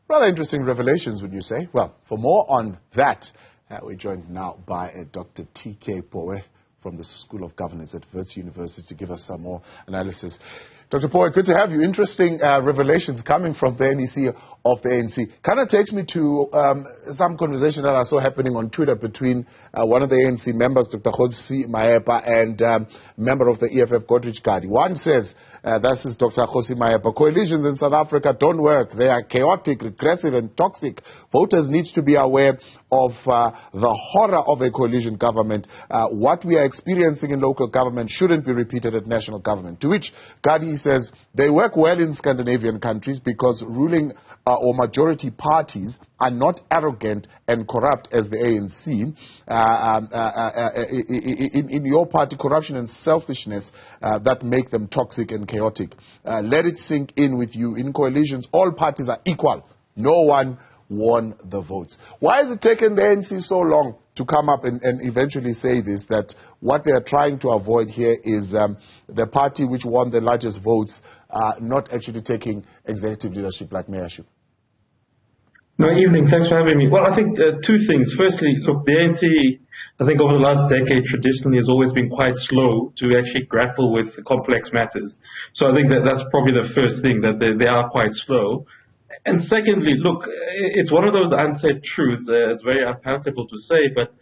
Rather interesting revelations, would you say? Well, for more on that, we're joined now by Dr. T.K. Pooe from the School of Governance at Wits University to give us some more analysis. Dr. Pooe, good to have you. Interesting revelations coming from the NEC of the ANC. Kind of takes me to some conversation that I saw happening on Twitter between one of the ANC members, Dr. Kgosi Mahepa, and member of the EFF, Godrich Gadi. One says, this is Dr. Kgosi Mahepa, coalitions in South Africa don't work. They are chaotic, regressive, and toxic. Voters need to be aware of the horror of a coalition government. What we are experiencing in local government shouldn't be repeated at national government. To which Gadi says they work well in Scandinavian countries because ruling or majority parties are not arrogant and corrupt as the ANC. In your party, corruption and selfishness that make them toxic and chaotic. Let it sink in with you. In coalitions, all parties are equal. No one won the votes. Why has it taken the ANC so long to come up and eventually say this, that what they are trying to avoid here is the party which won the largest votes not actually taking executive leadership like mayorship? No, evening. Thanks for having me. Well, I think two things. Firstly, look, the ANC, I think over the last decade traditionally has always been quite slow to actually grapple with complex matters. So I think that's probably the first thing, that they are quite slow. And secondly, look, it's one of those unsaid truths. It's very unpalatable to say, but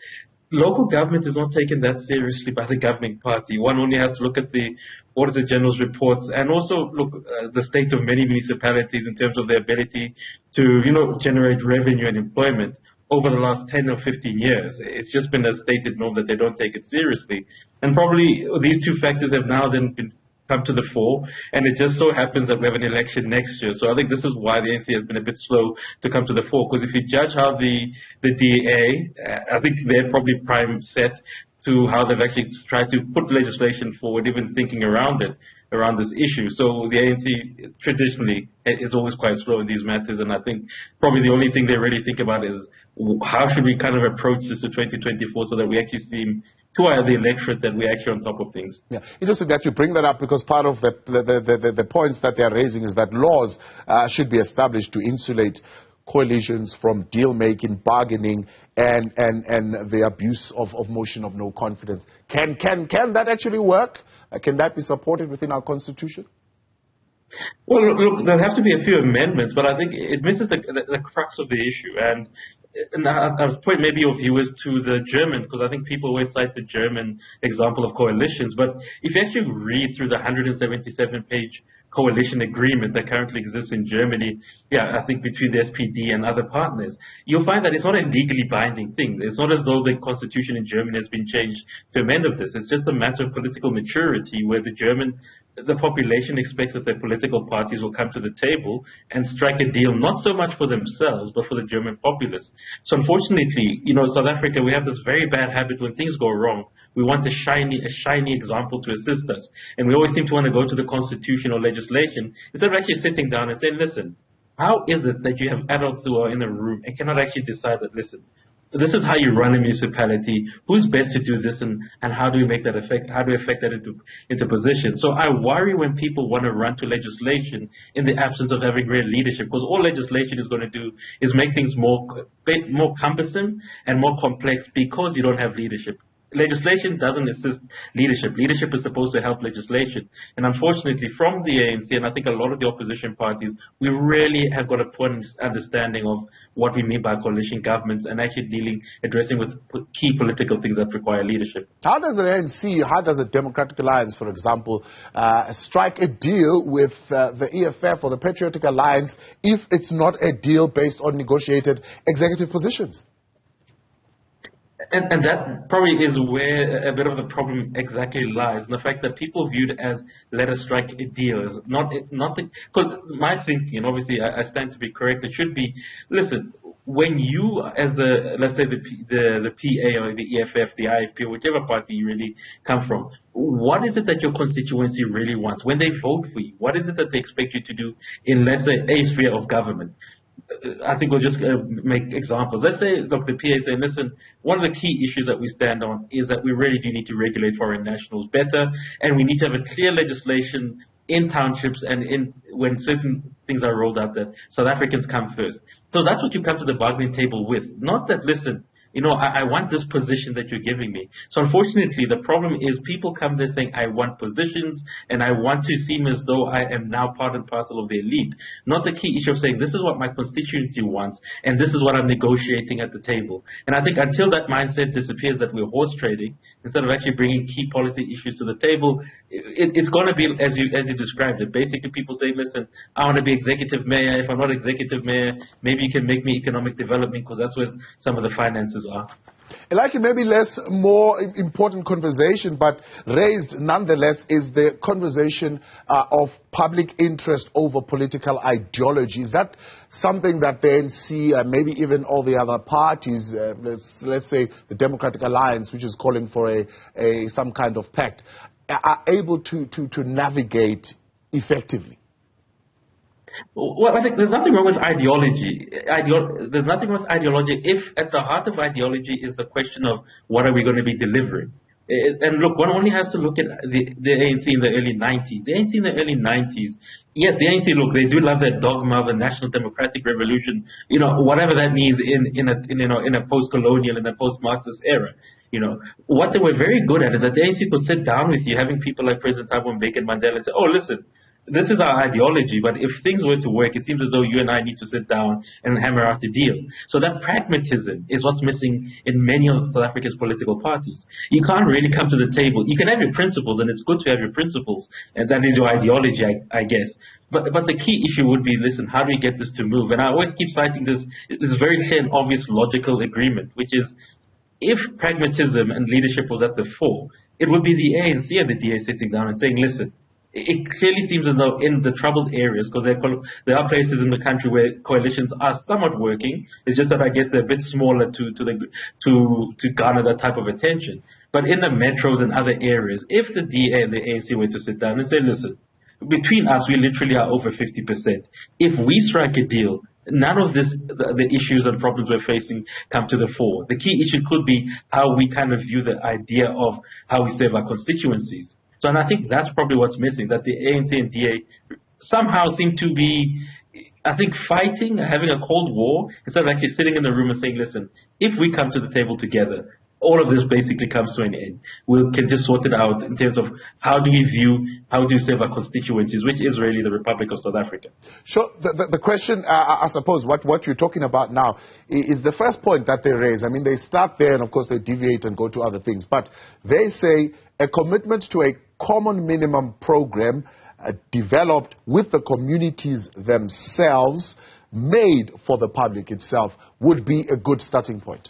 local government is not taken that seriously by the governing party. One only has to look at the Auditor General's reports and also look at the state of many municipalities in terms of their ability to, generate revenue and employment over the last 10 or 15 years. It's just been a stated norm that they don't take it seriously. And probably these two factors have now then come to the fore, and it just so happens that we have an election next year. So I think this is why the ANC has been a bit slow to come to the fore, because if you judge how the DA, I think they're probably prime set to how they've actually tried to put legislation forward, even thinking around this issue. So the ANC traditionally is always quite slow in these matters, and I think probably the only thing they really think about is how should we kind of approach this to 2024 so that we actually seem to the electorate that we're actually on top of things. Yeah, interesting that you bring that up, because part of the points that they are raising is that laws should be established to insulate coalitions from deal-making, bargaining, and the abuse of motion of no confidence. Can that actually work? Can that be supported within our constitution? Well, look, there'll have to be a few amendments, but I think it misses the crux of the issue. And I'll point maybe your viewers to the German, because I think people always cite the German example of coalitions. But if you actually read through the 177-page coalition agreement that currently exists in Germany, I think between the SPD and other partners, you'll find that it's not a legally binding thing. It's not as though the constitution in Germany has been changed to amend of this. It's just a matter of political maturity, where the population expects that their political parties will come to the table and strike a deal, not so much for themselves, but for the German populace. So unfortunately, South Africa, we have this very bad habit when things go wrong. We want a shiny example to assist us. And we always seem to want to go to the constitution or legislation instead of actually sitting down and saying, listen, how is it that you have adults who are in a room and cannot actually decide that, listen, this is how you run a municipality, who's best to do this, and how do we make that how do we affect that into position? So I worry when people want to run to legislation in the absence of having real leadership, because all legislation is going to do is make things more cumbersome and more complex because you don't have leadership. Legislation doesn't assist leadership. Leadership is supposed to help legislation. And unfortunately, from the ANC, and I think a lot of the opposition parties, we really have got a poor understanding of what we mean by coalition governments and actually addressing with key political things that require leadership. How does the ANC, how does the Democratic Alliance, for example, strike a deal with the EFF or the Patriotic Alliance if it's not a deal based on negotiated executive positions? And that probably is where a bit of the problem exactly lies, in the fact that people view it as let us strike a deal. Is because my thinking, and obviously I stand to be correct, it should be, listen, when you, as let's say the PA or the EFF, the IFP, or whichever party you really come from, what is it that your constituency really wants? When they vote for you, what is it that they expect you to do in, let's say, a sphere of government? I think we'll just make examples. Let's say, look, the PA saying, listen, one of the key issues that we stand on is that we really do need to regulate foreign nationals better, and we need to have a clear legislation in townships and when certain things are rolled out that South Africans come first. So that's what you come to the bargaining table with. Not that, listen, I want this position that you're giving me. So unfortunately, the problem is people come there saying, I want positions and I want to seem as though I am now part and parcel of the elite. Not the key issue of saying, this is what my constituency wants and this is what I'm negotiating at the table. And I think until that mindset disappears that we're horse trading, instead of actually bringing key policy issues to the table, it's going to be as you described it. Basically, people say, listen, I want to be executive mayor. If I'm not executive mayor, maybe you can make me economic development because that's where some of the finances are. Like maybe more important conversation, but raised nonetheless, is the conversation of public interest over political ideology. Is that something that the ANC, maybe even all the other parties, let's say the Democratic Alliance, which is calling for some kind of pact, are able to navigate effectively? Well, I think there's nothing wrong with ideology. There's nothing wrong with ideology if at the heart of ideology is the question of what are we going to be delivering. And look, one only has to look at the ANC in the early 90s. The ANC in the early 90s, yes, the ANC, look, they do love that dogma of a national democratic revolution, whatever that means in a post-colonial, in a post-Marxist era. What they were very good at is that the ANC could sit down with you, having people like President Thabo Mbeki and Mandela and say, oh, listen, this is our ideology, but if things were to work, it seems as though you and I need to sit down and hammer out the deal. So that pragmatism is what's missing in many of South Africa's political parties. You can't really come to the table. You can have your principles, and it's good to have your principles, and that is your ideology, I guess. But the key issue would be, listen, how do we get this to move? And I always keep citing this very clear and obvious logical agreement, which is if pragmatism and leadership was at the fore, it would be the ANC and the DA sitting down and saying, listen, it clearly seems as though in the troubled areas, because there are places in the country where coalitions are somewhat working. It's just that I guess they're a bit smaller to garner that type of attention. But in the metros and other areas, if the DA and the ANC were to sit down and say, listen, between us, we literally are over 50%. If we strike a deal, none of the issues and problems we're facing come to the fore. The key issue could be how we kind of view the idea of how we serve our constituencies. So, and I think that's probably what's missing, that the ANC and DA somehow seem to be, I think, fighting, having a cold war, instead of actually sitting in the room and saying, listen, if we come to the table together, all of this basically comes to an end. We can just sort it out in terms of how do we serve our constituencies, which is really the Republic of South Africa. Sure. The question, I suppose, what you're talking about now is the first point that they raise. I mean, they start there and, of course, they deviate and go to other things. But they say a commitment to a common minimum program developed with the communities themselves, made for the public itself, would be a good starting point.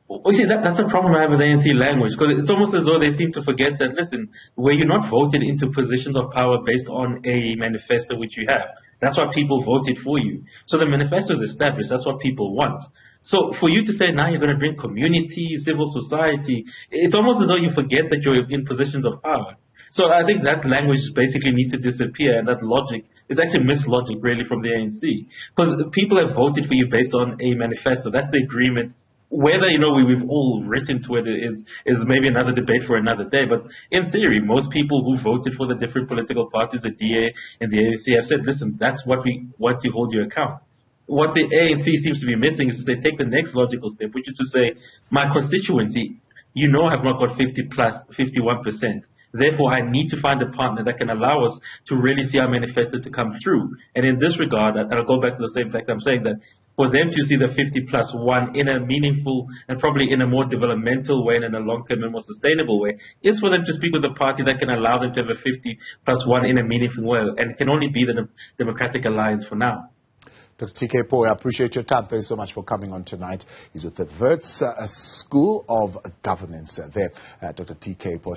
Well, see, that's a problem I have with ANC language, because it's almost as though they seem to forget that, listen, where you're not voted into positions of power based on a manifesto which you have. That's why people voted for you. So the manifesto is established. That's what people want. So for you to say now you're going to bring community, civil society, it's almost as though you forget that you're in positions of power. So I think that language basically needs to disappear, and that logic is actually mislogic really from the ANC. Because people have voted for you based on a manifesto. That's the agreement. Whether, we've all written to it is maybe another debate for another day. But in theory, most people who voted for the different political parties, the DA and the ANC, have said, listen, that's what we want to hold you account. What the ANC seems to be missing is to say, take the next logical step, which is to say, my constituency, have not got 51%. Therefore, I need to find a partner that can allow us to really see our manifesto to come through. And in this regard, and I'll go back to the same fact I'm saying, that for them to see the 50+1 in a meaningful and probably in a more developmental way and in a long-term and more sustainable way, is for them to speak with a party that can allow them to have a 50+1 in a meaningful way, and it can only be the Democratic Alliance for now. Dr. TK Pooe, I appreciate your time. Thanks so much for coming on tonight. He's with the Wits School of Governance there. Dr. TK Pooe.